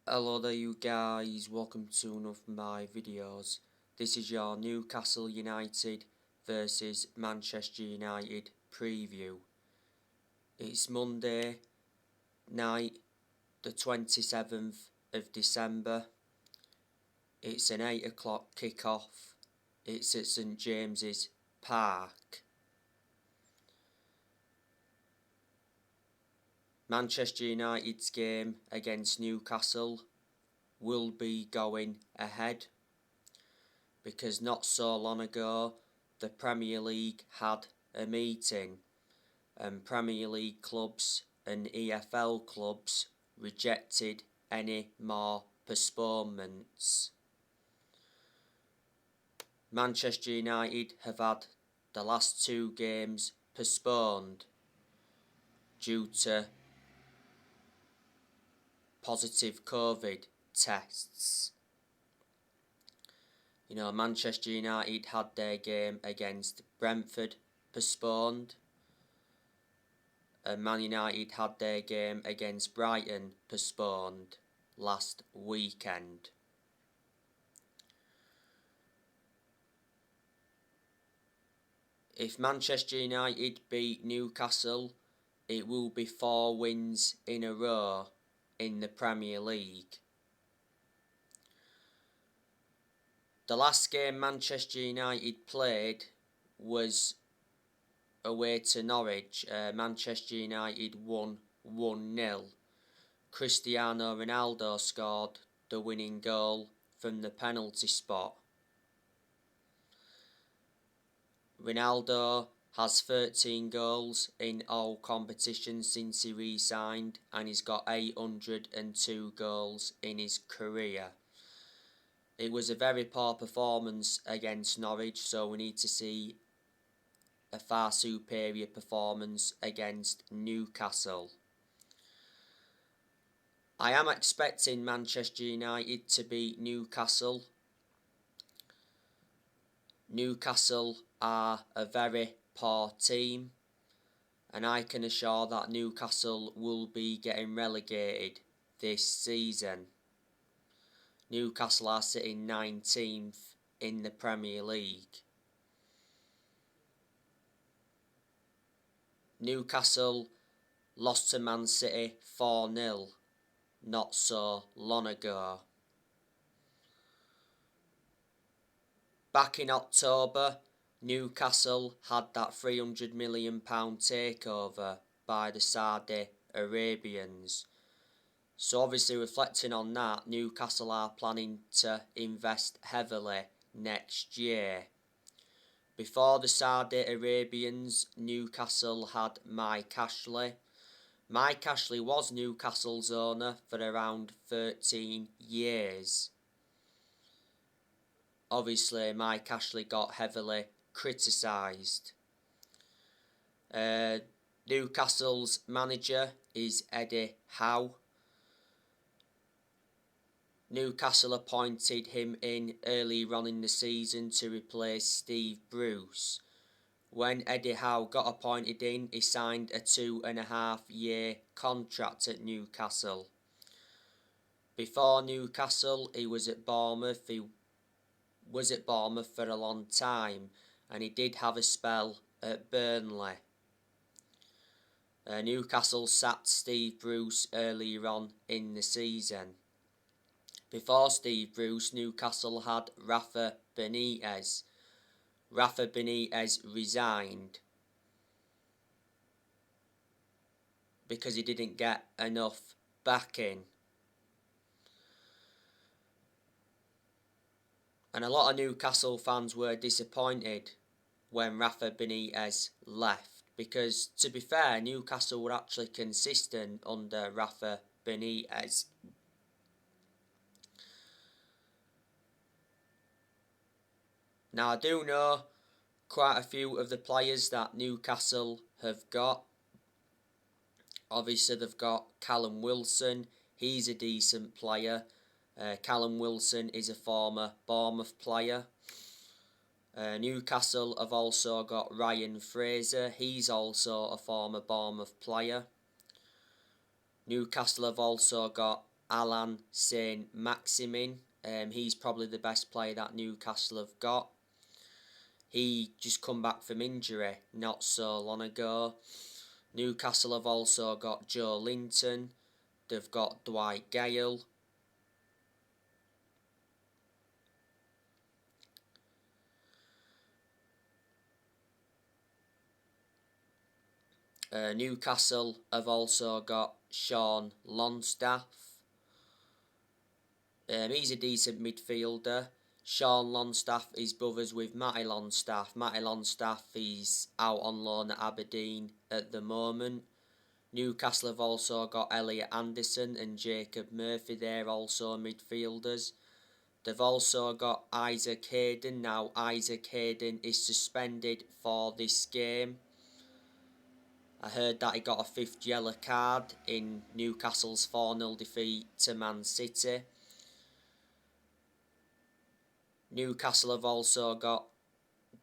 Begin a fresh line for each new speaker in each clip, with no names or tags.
Hello there you guys, welcome to one of my videos. This is your Newcastle United versus Manchester United preview. It's Monday night, the 27th of December. It's an 8 o'clock kick-off. It's at St James's Park. Manchester United's game against Newcastle will be going ahead because not so long ago the Premier League had a meeting and Premier League clubs and EFL clubs rejected any more postponements. Manchester United have had the last two games postponed due to positive COVID tests. Manchester United had their game against Brentford postponed, and Man United had their game against Brighton postponed last weekend. If Manchester United beat Newcastle, it will be 4 wins in a row in the Premier League. The last game Manchester United played was away to Norwich. Manchester United won 1-0. Cristiano Ronaldo scored the winning goal from the penalty spot. Ronaldo has 13 goals in all competitions since he re-signed, and he's got 802 goals in his career. It was a very poor performance against Norwich, so we need to see a far superior performance against Newcastle. I am expecting Manchester United to beat Newcastle. Newcastle are a very poor team, and I can assure that Newcastle will be getting relegated this season. Newcastle are sitting 19th in the Premier League. Newcastle lost to Man City 4-0 not so long ago. Back in October, Newcastle had that £300 million takeover by the Saudi Arabians. So obviously reflecting on that, Newcastle are planning to invest heavily next year. Before the Saudi Arabians, Newcastle had Mike Ashley. Mike Ashley was Newcastle's owner for around 13 years. Obviously, Mike Ashley got heavily criticised. Newcastle's manager is Eddie Howe. Newcastle appointed him in earlier on in the season to replace Steve Bruce. When Eddie Howe got appointed in, he signed a 2.5-year contract at Newcastle. Before Newcastle, he was at Bournemouth. He was at Bournemouth for a long time, and he did have a spell at Burnley. Newcastle sacked Steve Bruce earlier on in the season. Before Steve Bruce, Newcastle had Rafa Benitez. Rafa Benitez resigned because he didn't get enough backing. And a lot of Newcastle fans were disappointed when Rafa Benitez left, because to be fair, Newcastle were actually consistent under Rafa Benitez. Now, I do know quite a few of the players that Newcastle have got. Obviously, they've got Callum Wilson. He's a decent player. Callum Wilson is a former Bournemouth player. Newcastle have also got Ryan Fraser. He's also a former Bournemouth player. Newcastle have also got Alan Saint-Maximin. He's probably the best player that Newcastle have got. He just come back from injury not so long ago. Newcastle have also got Joe Linton. They've got Dwight Gale. Newcastle have also got Sean Longstaff. He's a decent midfielder. Sean Longstaff is brothers with Matty Longstaff. Matty Longstaff is out on loan at Aberdeen at the moment. Newcastle have also got Elliot Anderson and Jacob Murphy. They're also midfielders. They've also got Isaac Hayden. Now Isaac Hayden is suspended for this game. I heard that he got a 5th yellow card in Newcastle's 4-0 defeat to Man City. Newcastle have also got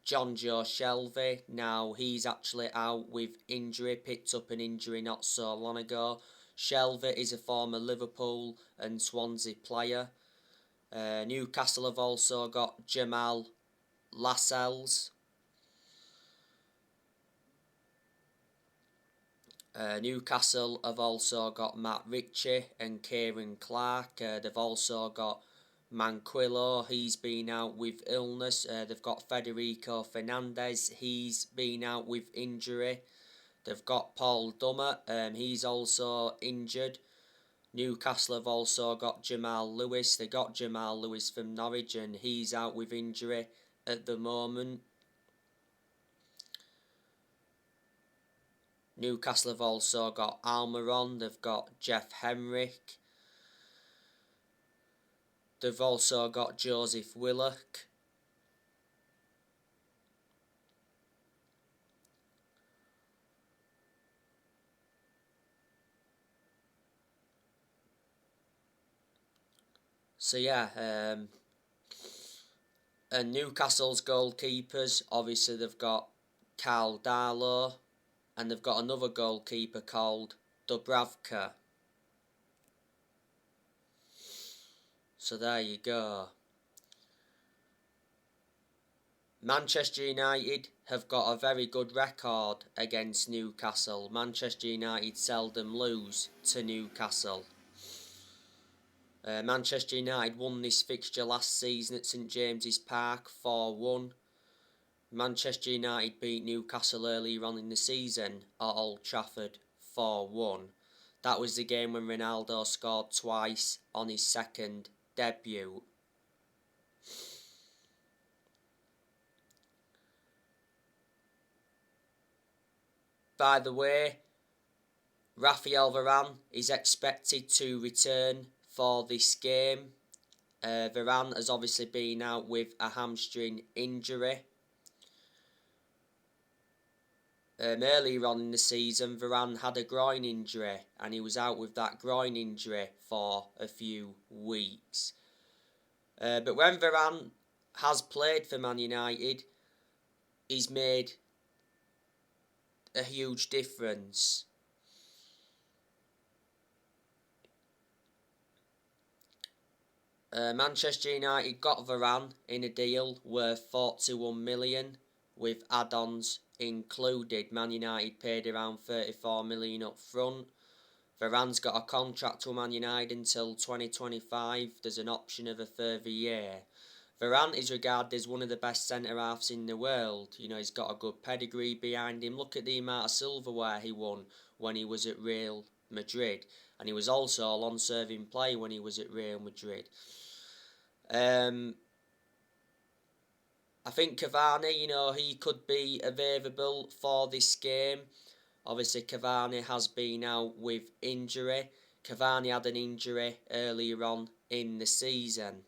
John Joe Shelvey. Now he's actually out with injury, picked up an injury not so long ago. Shelvey is a former Liverpool and Swansea player. Newcastle have also got Jamal Lascelles. Newcastle have also got Matt Ritchie and Kieran Clark. They've also got Manquillo, he's been out with illness. They've got Federico Fernandez, he's been out with injury. They've got Paul Dummer, he's also injured. Newcastle have also got Jamal Lewis. They got Jamal Lewis from Norwich and he's out with injury at the moment. Newcastle have also got Almiron. They've got Jeff Henrick. They've also got Joseph Willock. So yeah, and Newcastle's goalkeepers, obviously they've got Carl Darlow, and they've got another goalkeeper called Dubravka. So there you go. Manchester United have got a very good record against Newcastle. Manchester United seldom lose to Newcastle. Manchester United won this fixture last season at St James's Park 4-1. Manchester United beat Newcastle earlier on in the season at Old Trafford 4-1. That was the game when Ronaldo scored twice on his second debut. By the way, Raphael Varane is expected to return for this game. Varane has obviously been out with a hamstring injury. Earlier on in the season, Varane had a groin injury and he was out with that groin injury for a few weeks. But when Varane has played for Man United, he's made a huge difference. Manchester United got Varane in a deal worth 41 million with add-ons included. Man United paid around 34 million up front. Varane's got a contract with Man United until 2025. There's an option of a further year. Varane is regarded as one of the best centre-halves in the world. You know, he's got a good pedigree behind him. Look at the amount of silverware he won when he was at Real Madrid. And he was also a long-serving player when he was at Real Madrid. I think Cavani, you know, he could be available for this game. Obviously, Cavani has been out with injury. Cavani had an injury earlier on in the season.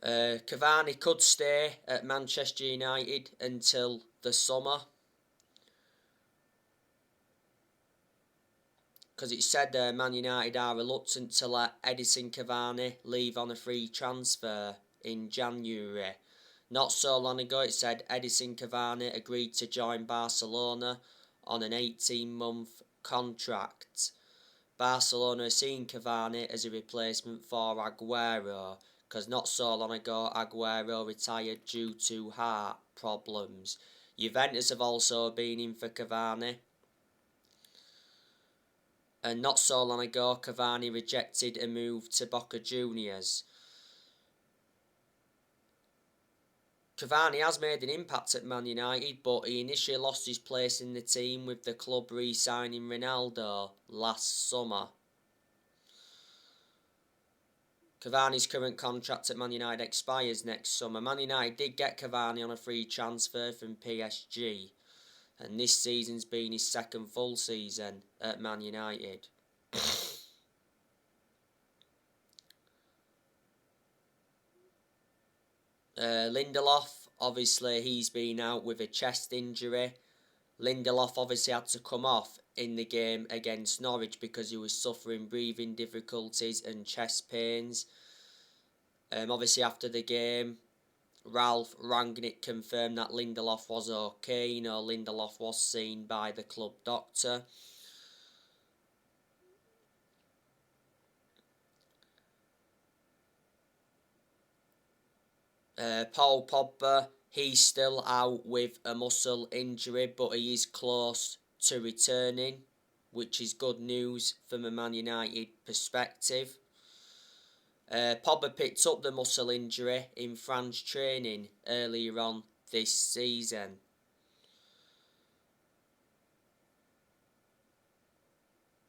Cavani could stay at Manchester United until the summer, because it said Man United are reluctant to let Edinson Cavani leave on a free transfer in January. Not so long ago it said Edison Cavani agreed to join Barcelona on an 18-month contract. Barcelona are seeing Cavani as a replacement for Aguero, because not so long ago Aguero retired due to heart problems. Juventus have also been in for Cavani. And not so long ago Cavani rejected a move to Boca Juniors. Cavani has made an impact at Man United, but he initially lost his place in the team with the club re-signing Ronaldo last summer. Cavani's current contract at Man United expires next summer. Man United did get Cavani on a free transfer from PSG, and this season's been his second full season at Man United. Lindelof, obviously he's been out with a chest injury. Lindelof obviously had to come off in the game against Norwich because he was suffering breathing difficulties and chest pains. Obviously after the game, Ralph Rangnick confirmed that Lindelof was okay. Lindelof was seen by the club doctor. Paul Pogba, he's still out with a muscle injury, but he is close to returning, which is good news from a Man United perspective. Pogba picked up the muscle injury in France training earlier on this season.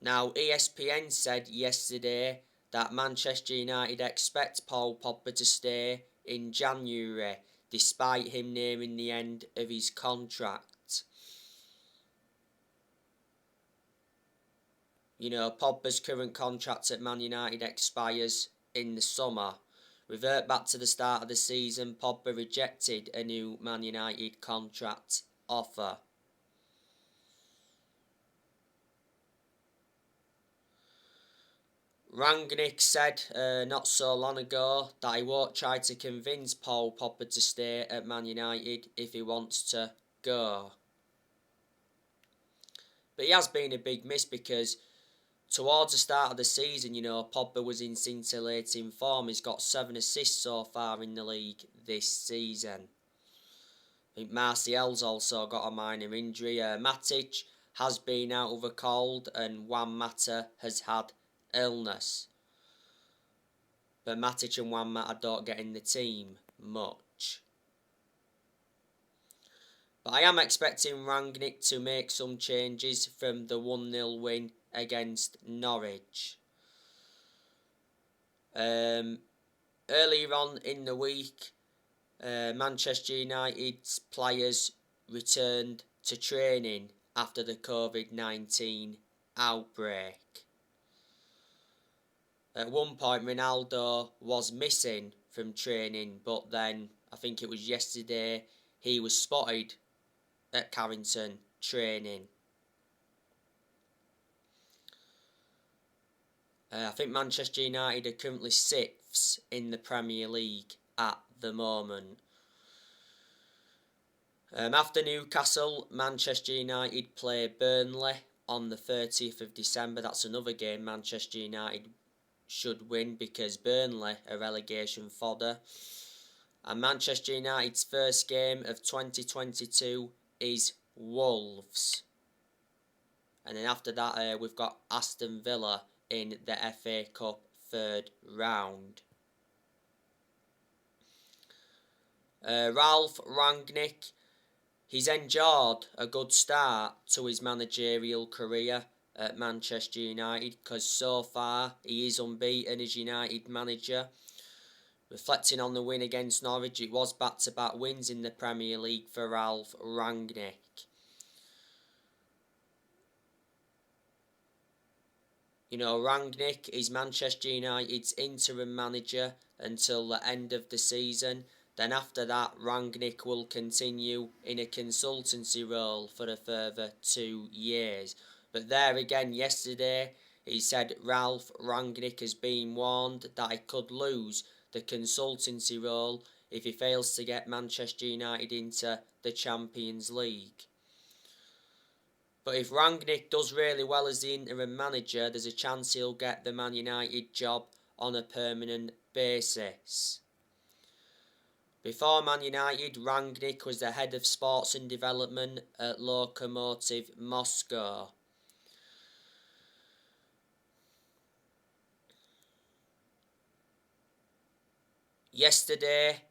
Now, ESPN said yesterday that Manchester United expect Paul Pogba to stay in January, despite him nearing the end of his contract. Pogba's current contract at Man United expires in the summer. Revert back to the start of the season, Pogba rejected a new Man United contract offer. Rangnick said not so long ago that he won't try to convince Paul Pogba to stay at Man United if he wants to go. But he has been a big miss because towards the start of the season, Pogba was in scintillating form. He's got 7 assists so far in the league this season. I think Martial's also got a minor injury. Matic has been out with a cold and Juan Mata has had illness. But Matic and Juan Mata don't get in the team much. But I am expecting Rangnick to make some changes from the 1-0 win against Norwich. Earlier on in the week, Manchester United's players returned to training after the COVID-19 outbreak. At one point, Ronaldo was missing from training, but then, I think it was yesterday, he was spotted at Carrington training. I think Manchester United are currently 6th in the Premier League at the moment. After Newcastle, Manchester United play Burnley on the 30th of December. That's another game Manchester United should win because Burnley are relegation fodder. And Manchester United's first game of 2022 is Wolves. And then after that, we've got Aston Villa in the FA Cup third round. Ralph Rangnick, he's enjoyed a good start to his managerial career at Manchester United because so far he is unbeaten as United manager. Reflecting on the win against Norwich, it was back-to-back wins in the Premier League for Ralph Rangnick. Rangnick is Manchester United's interim manager until the end of the season. Then after that, Rangnick will continue in a consultancy role for a further 2 years. But there again, yesterday, he said Ralph Rangnick has been warned that he could lose the consultancy role if he fails to get Manchester United into the Champions League. But if Rangnick does really well as the interim manager, there's a chance he'll get the Man United job on a permanent basis. Before Man United, Rangnick was the head of sports and development at Lokomotiv Moscow. Yesterday,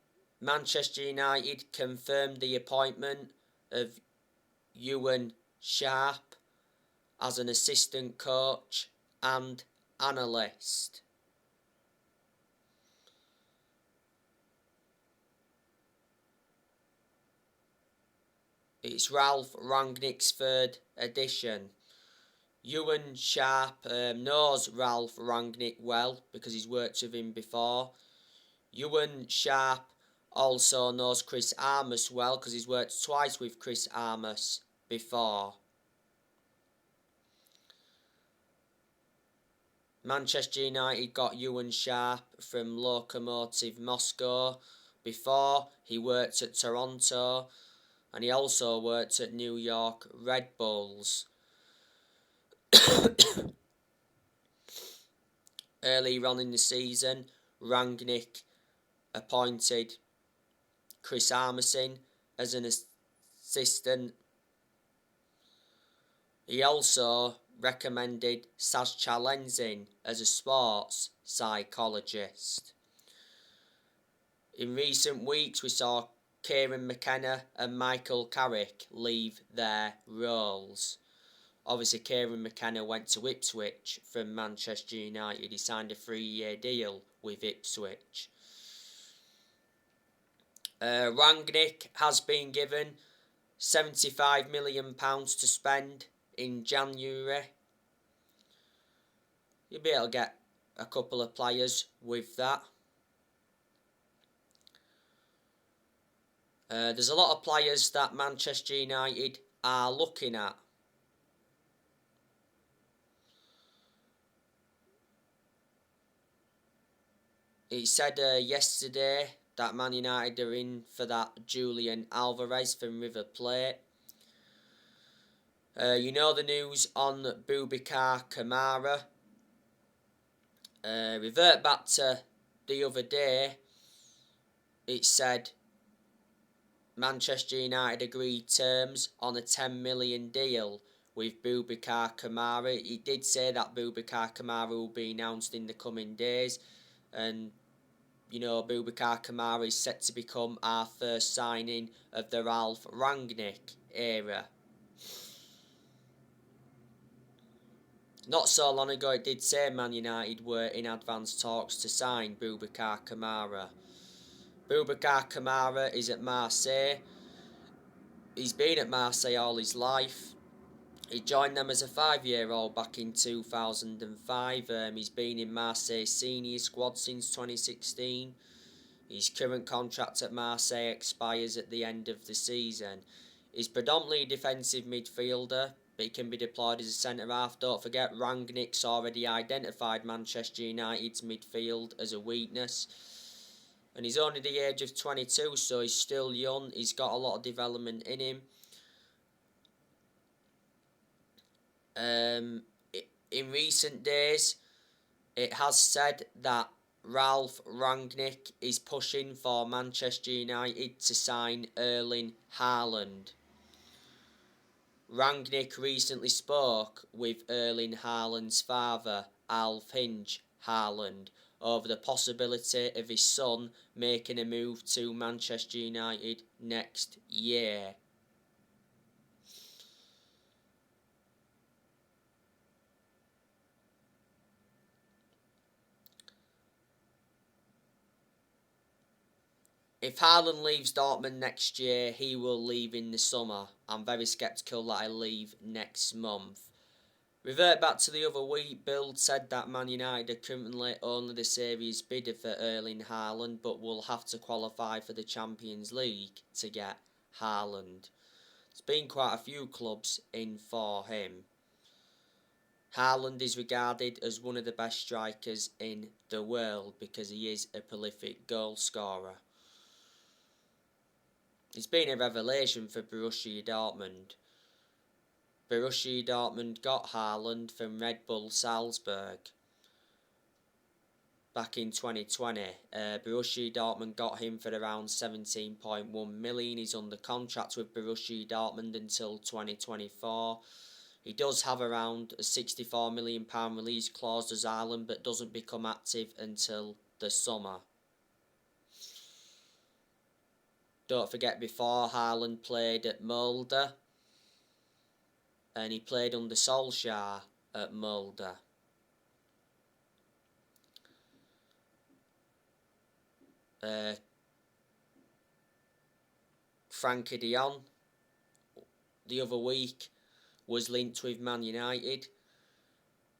Manchester United confirmed the appointment of Ewan Sharp as an assistant coach and analyst. It's Ralph Rangnick's third edition. Ewan Sharp knows Ralph Rangnick well because he's worked with him before. Ewan Sharp also knows Chris Armas well because he's worked twice with Chris Armas before. Manchester United got Ewan Sharp from Lokomotiv Moscow. Before, he worked at Toronto, and he also worked at New York Red Bulls. Earlier on in the season, Rangnick appointed Chris Armas as an assistant. He also recommended Saz Chalenzin as a sports psychologist. In recent weeks, we saw Kieran McKenna and Michael Carrick leave their roles. Obviously, Kieran McKenna went to Ipswich from Manchester United. He signed a 3-year deal with Ipswich. Rangnick has been given £75 million to spend in January. You'll be able to get a couple of players with that. There's a lot of players that Manchester United are looking at. It said yesterday that Man United are in for that Julian Alvarez from River Plate. You know the news on Boubacar Kamara. Revert back to the other day. It said Manchester United agreed terms on a $10 million deal with Boubacar Kamara. It did say that Boubacar Kamara will be announced in the coming days. And, you know, Boubacar Kamara is set to become our first signing of the Ralph Rangnick era. Not so long ago, it did say Man United were in advanced talks to sign Boubacar Kamara. Boubacar Kamara is at Marseille. He's been at Marseille all his life. He joined them as a 5-year-old back in 2005. He's been in Marseille's senior squad since 2016. His current contract at Marseille expires at the end of the season. He's predominantly a defensive midfielder, but he can be deployed as a centre-half. Don't forget, Rangnick's already identified Manchester United's midfield as a weakness. And he's only the age of 22, so he's still young. He's got a lot of development in him. In recent days, it has said that Ralph Rangnick is pushing for Manchester United to sign Erling Haaland. Rangnick recently spoke with Erling Haaland's father, Alf-Inge Haaland, over the possibility of his son making a move to Manchester United next year. If Haaland leaves Dortmund next year, he will leave in the summer. I'm very sceptical that he'll leave next month. Revert back to the other week, Bild said that Man United are currently only the series bidder for Erling Haaland, but will have to qualify for the Champions League to get Haaland. There's been quite a few clubs in for him. Haaland is regarded as one of the best strikers in the world because he is a prolific goal scorer. He's been a revelation for Borussia Dortmund. Borussia Dortmund got Haaland from Red Bull Salzburg back in 2020. Borussia Dortmund got him for around 17.1 million. He's under contract with Borussia Dortmund until 2024. He does have around a £64 million release clause as Haaland, but doesn't become active until the summer. Don't forget, before Haaland played at Molde, and he played under Solskjaer at Molde. Frankie de Jong, the other week, was linked with Man United,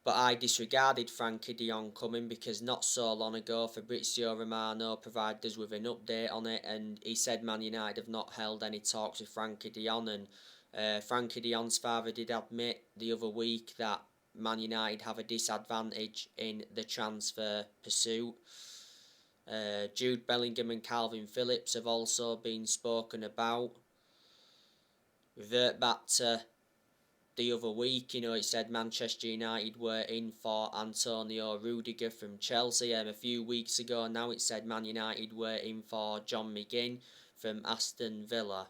but I disregarded Frankie de Jong coming because not so long ago Fabrizio Romano provided us with an update on it, and he said Man United have not held any talks with Frankie de Jong, and Frankie de Jong's father did admit the other week that Man United have a disadvantage in the transfer pursuit. Jude Bellingham and Calvin Phillips have also been spoken about. Revert back to the other week, it said Manchester United were in for Antonio Rudiger from Chelsea a few weeks ago. Now it said Man United were in for John McGinn from Aston Villa.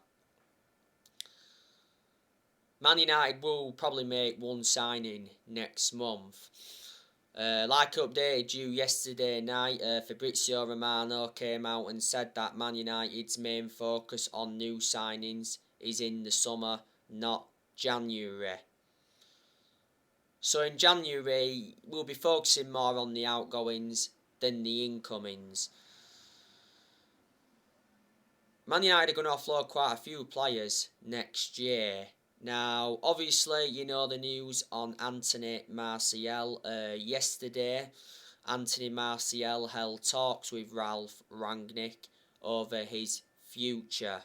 Man United will probably make one signing next month. Like I updated you yesterday night, Fabrizio Romano came out and said that Man United's main focus on new signings is in the summer, not January. So in January, we'll be focusing more on the outgoings than the incomings. Man United are going to offload quite a few players next year. Now, obviously, you know the news on Anthony Martial. Yesterday, Anthony Martial held talks with Ralf Rangnick over his future.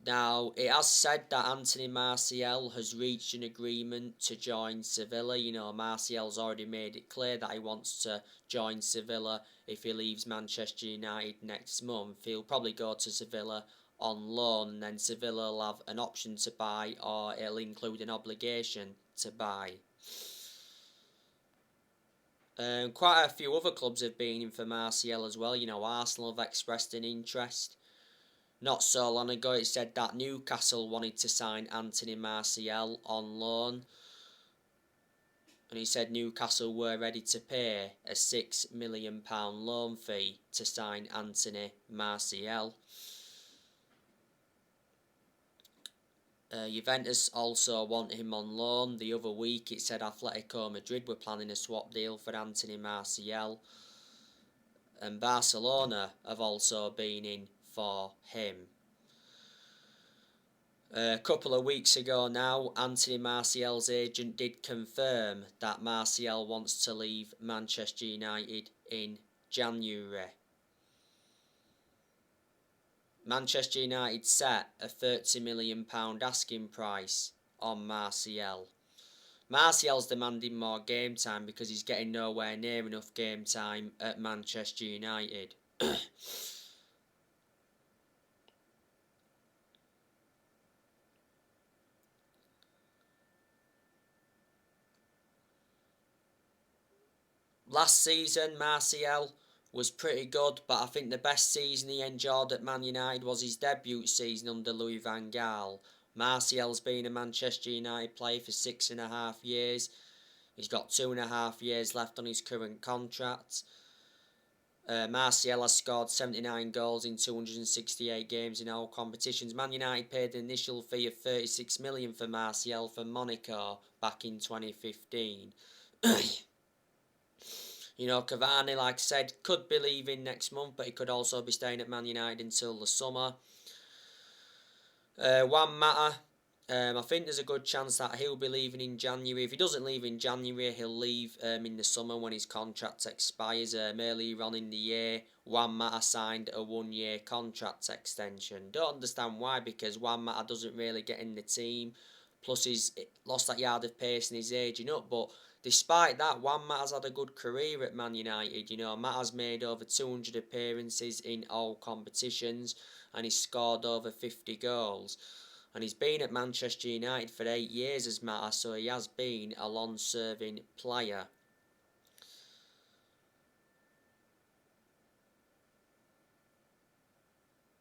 Now, it has said that Anthony Martial has reached an agreement to join Sevilla. Martial's already made it clear that he wants to join Sevilla if he leaves Manchester United next month. He'll probably go to Sevilla on loan, and then Sevilla will have an option to buy, or it'll include an obligation to buy. Quite a few other clubs have been in for Martial as well. Arsenal have expressed an interest. Not so long ago it said that Newcastle wanted to sign Anthony Martial on loan, and he said Newcastle were ready to pay a £6 million loan fee to sign Anthony Martial. Juventus also want him on loan. The other week it said Atletico Madrid were planning a swap deal for Anthony Martial, and Barcelona have also been in for him. A couple of weeks ago now, Anthony Martial's agent did confirm that Martial wants to leave Manchester United in January. Manchester United set a £30 million asking price on Martial. Martial's demanding more game time because he's getting nowhere near enough game time at Manchester United. Last season, Martial was pretty good, but I think the best season he enjoyed at Man United was his debut season under Louis van Gaal. Martial's been a Manchester United player for 6.5 years. He's got 2.5 years left on his current contract. Martial has scored 79 goals in 268 games in all competitions. Man United paid an initial fee of £36 million for Martial from Monaco back in 2015. Cavani, like I said, could be leaving next month, but he could also be staying at Man United until the summer. Juan Mata, I think there's a good chance that he'll be leaving in January. If he doesn't leave in January, he'll leave in the summer when his contract expires. Earlier on in the year, Juan Mata signed a 1-year contract extension. Don't understand why, because Juan Mata doesn't really get in the team. Plus, he's lost that yard of pace and he's aging up, but despite that, Matt has had a good career at Man United. You know, Matt has made over 200 appearances in all competitions and he's scored over 50 goals. And he's been at Manchester United for 8 years as Matt, so he has been a long-serving player.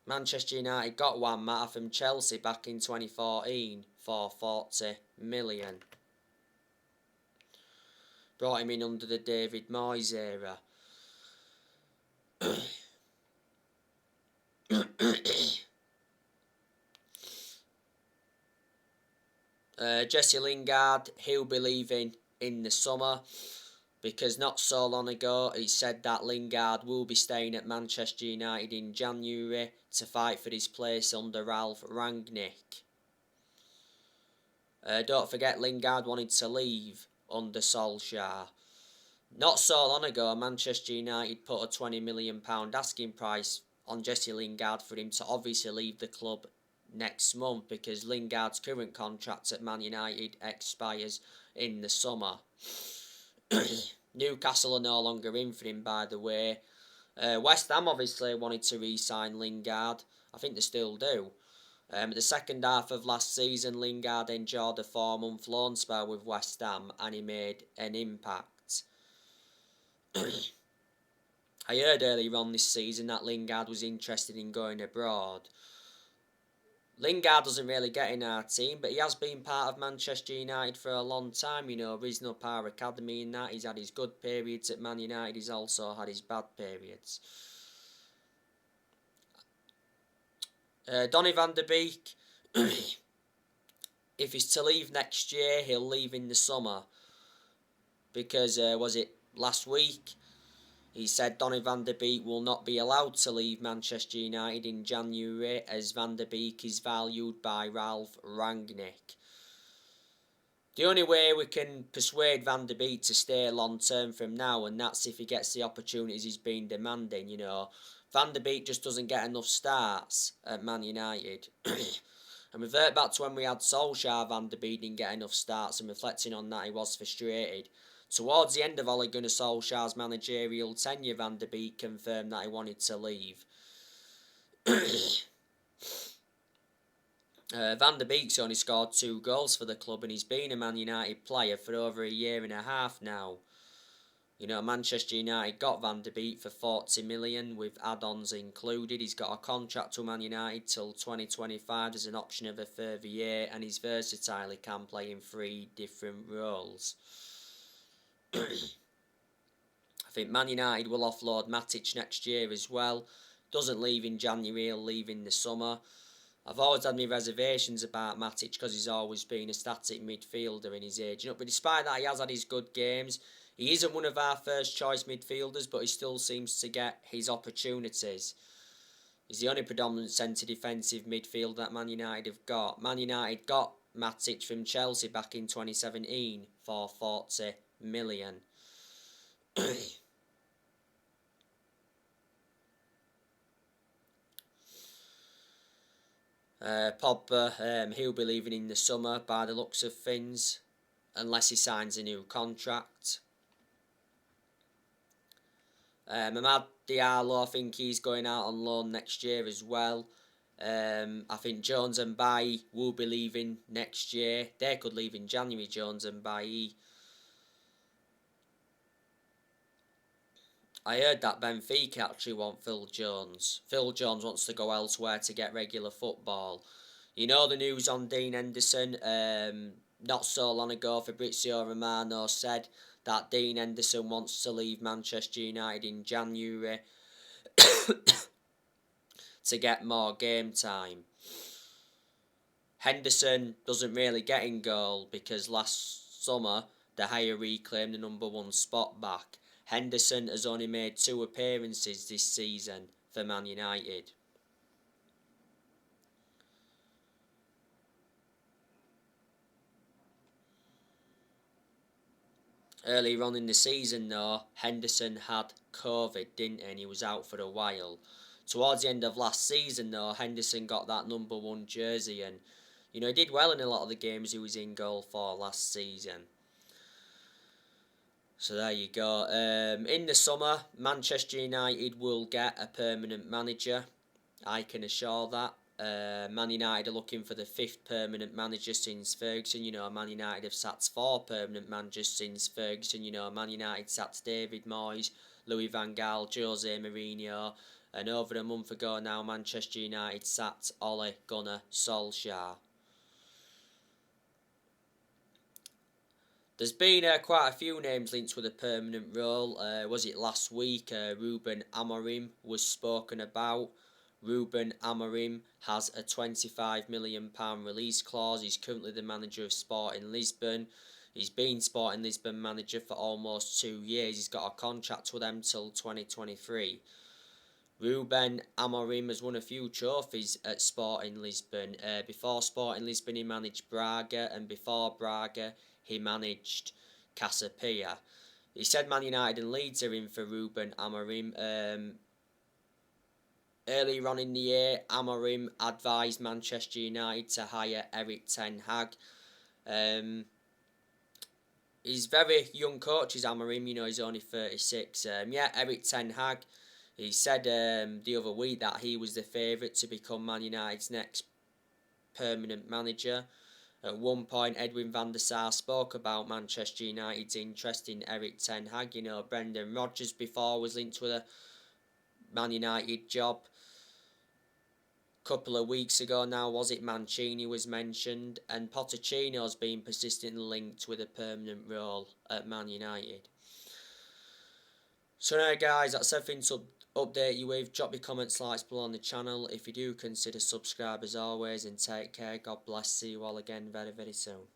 Manchester United got Juan Mata from Chelsea back in 2014 for 40 million. Brought him in under the David Moyes era. Jesse Lingard, he'll be leaving in the summer because not so long ago he said that Lingard will be staying at Manchester United in January to fight for his place under Ralph Rangnick. Don't forget Lingard wanted to leave under Solskjaer. Not so long ago, Manchester United put a £20 million asking price on Jesse Lingard for him to obviously leave the club next month because Lingard's current contract at Man United expires in the summer. Newcastle are no longer in for him, by the way. West Ham obviously wanted to re-sign Lingard. I think they still do. The second half of last season, Lingard enjoyed a 4-month loan spell with West Ham and he made an impact. I heard earlier on this season that Lingard was interested in going abroad. Lingard doesn't really get in our team, but he has been part of Manchester United for a long time, you know, risen up our academy and that. He's had his good periods at Man United, he's also had his bad periods. Donny van der Beek, if he's to leave next year, he'll leave in the summer. Because, was it last week? He said Donny van der Beek will not be allowed to leave Manchester United in January as Van der Beek is valued by Ralph Rangnick. The only way we can persuade Van der Beek to stay long term from now, and that's if he gets the opportunities he's been demanding, you know. Van der Beek just doesn't get enough starts at Man United. And revert back to when we had Solskjaer, Van der Beek didn't get enough starts, and reflecting on that he was frustrated. Towards the end of Ole Gunnar Solskjaer's managerial tenure, Van der Beek confirmed that he wanted to leave. Van der Beek's only scored 2 goals for the club and he's been a Man United player for over a year and a half now. You know, Manchester United got Van der Beek for 40 million with add-ons included. He's got a contract to Man United till 2025 as an option of a further year and he's versatile, he can play in 3 different roles. I think Man United will offload Matic next year as well. Doesn't leave in January, he'll leave in the summer. I've always had my reservations about Matic because he's always been a static midfielder in his age. But despite that, he has had his good games. He isn't one of our first choice midfielders, but he still seems to get his opportunities. He's the only predominant centre defensive midfielder that Man United have got. Man United got Matic from Chelsea back in 2017 for 40 million. Pogba, he'll be leaving in the summer by the looks of things, unless he signs a new contract. Amad Diallo, I think he's going out on loan next year as well. I think Jones and Bailly will be leaving next year. They could leave in January, Jones and Bailly. I heard that Benfica actually want Phil Jones. Phil Jones wants to go elsewhere to get regular football. You know the news on Dean Henderson? Not so long ago, Fabrizio Romano said that Dean Henderson wants to leave Manchester United in January to get more game time. Henderson doesn't really get in goal because last summer the hire reclaimed the number 1 spot back. Henderson has only made 2 appearances this season for Man United. Earlier on in the season though, Henderson had COVID, didn't he? And he was out for a while. Towards the end of last season though, Henderson got that number 1 jersey and, you know, he did well in a lot of the games he was in goal for last season. So there you go. In the summer, Manchester United will get a permanent manager. I can assure that. Man United are looking for the 5th permanent manager since Ferguson. You know, Man United have sat 4 permanent managers since Ferguson. You know, Man United sat David Moyes, Louis van Gaal, Jose Mourinho, and over a month ago now, Manchester United sat Ole Gunnar Solskjaer. There's been quite a few names linked with a permanent role. Was it last week? Ruben Amorim was spoken about. Ruben Amorim has a £25 million release clause. He's currently the manager of Sporting Lisbon. He's been Sporting Lisbon manager for almost 2 years. He's got a contract with them till 2023. Ruben Amorim has won a few trophies at Sporting Lisbon. Before Sporting Lisbon, he managed Braga, and before Braga, he managed Casapia. He said Man United and Leeds are in for Ruben Amorim. Earlier on in the year, Amorim advised Manchester United to hire Erik ten Hag. He's very young coach, is Amorim, you know, he's only 36. Erik ten Hag, he said the other week that he was the favourite to become Man United's next permanent manager. At one point, Edwin van der Sar spoke about Manchester United's interest in Erik ten Hag. You know, Brendan Rodgers before was linked with a Man United job. Couple of weeks ago now, was it, Mancini was mentioned, and Pochettino's been persistently linked with a permanent role at Man United. So now guys, that's everything to update you with. Drop your comments, likes below on the channel. If you do, consider subscribe as always, and take care. God bless. See you all again very, very soon.